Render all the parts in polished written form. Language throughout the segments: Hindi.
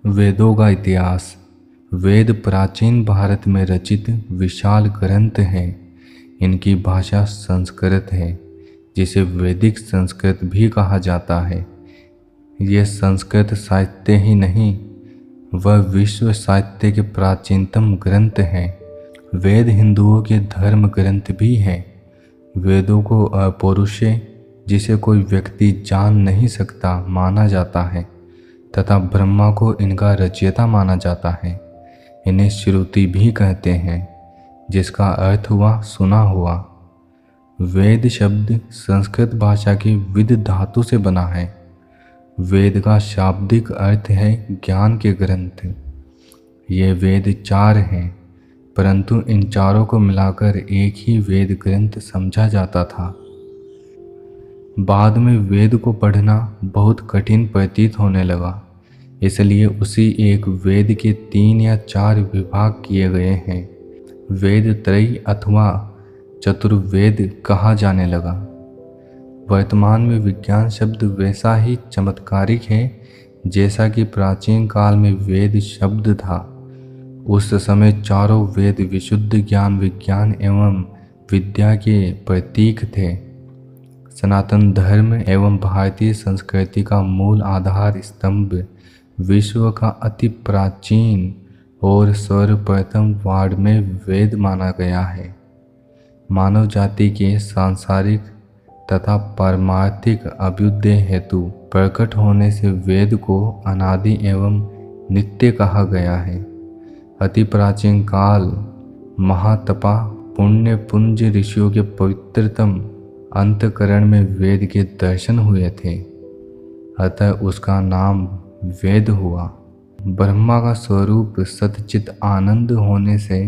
वेदों का इतिहास। वेद प्राचीन भारत में रचित विशाल ग्रंथ हैं। इनकी भाषा संस्कृत है, जिसे वैदिक संस्कृत भी कहा जाता है। यह संस्कृत साहित्य ही नहीं, वह विश्व साहित्य के प्राचीनतम ग्रंथ हैं। वेद हिंदुओं के धर्म ग्रंथ भी हैं। वेदों को अपौरुषेय, जिसे कोई व्यक्ति जान नहीं सकता, माना जाता है तथा ब्रह्मा को इनका रचयिता माना जाता है। इन्हें श्रुति भी कहते हैं, जिसका अर्थ हुआ सुना हुआ। वेद शब्द संस्कृत भाषा की विद धातु से बना है। वेद का शाब्दिक अर्थ है ज्ञान के ग्रंथ। ये वेद 4 हैं, परंतु इन चारों को मिलाकर एक ही वेद ग्रंथ समझा जाता था। बाद में वेद को पढ़ना बहुत कठिन प्रतीत होने लगा, इसलिए उसी एक वेद के 3 या 4 विभाग किए गए हैं। वेद त्रयी अथवा चतुर्वेद कहा जाने लगा। वर्तमान में विज्ञान शब्द वैसा ही चमत्कारिक है जैसा कि प्राचीन काल में वेद शब्द था। उस समय चारों वेद विशुद्ध ज्ञान, विज्ञान एवं विद्या के प्रतीक थे। सनातन धर्म एवं भारतीय संस्कृति का मूल आधार स्तंभ विश्व का अति प्राचीन और सर्वप्रथम वाङ्मय वेद माना गया है। मानव जाति के सांसारिक तथा पारमार्थिक अभ्युदय हेतु प्रकट होने से वेद को अनादि एवं नित्य कहा गया है। अति प्राचीन काल महातपा पुण्य पुंज ऋषियों के पवित्रतम अंतकरण में वेद के दर्शन हुए थे, अतः उसका नाम वेद हुआ। ब्रह्मा का स्वरूप सच्चित आनंद होने से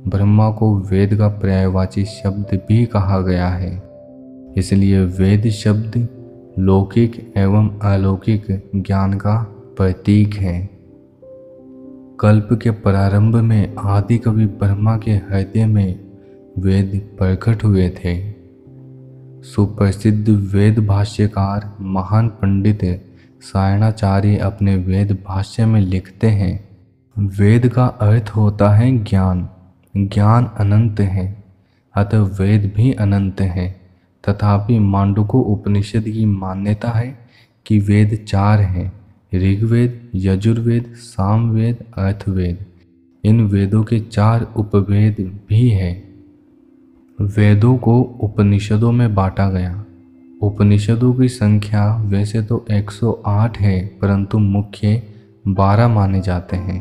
ब्रह्मा को वेद का पर्यायवाची शब्द भी कहा गया है। इसलिए वेद शब्द लौकिक एवं अलौकिक ज्ञान का प्रतीक है। कल्प के प्रारंभ में आदि कवि ब्रह्मा के हृदय में वेद प्रकट हुए थे। सुप्रसिद्ध वेद भाष्यकार महान पंडित सायणाचार्य अपने वेद भाष्य में लिखते हैं, वेद का अर्थ होता है ज्ञान। ज्ञान अनंत है, अतः वेद भी अनंत है। तथापि मांडुक्य उपनिषद की मान्यता है कि वेद 4 हैं: ऋग्वेद, यजुर्वेद, सामवेद, अथर्ववेद। इन वेदों के 4 उपवेद भी हैं। वेदों को उपनिषदों में बांटा गया। उपनिषदों की संख्या वैसे तो 108 है, परंतु मुख्य 12 माने जाते हैं।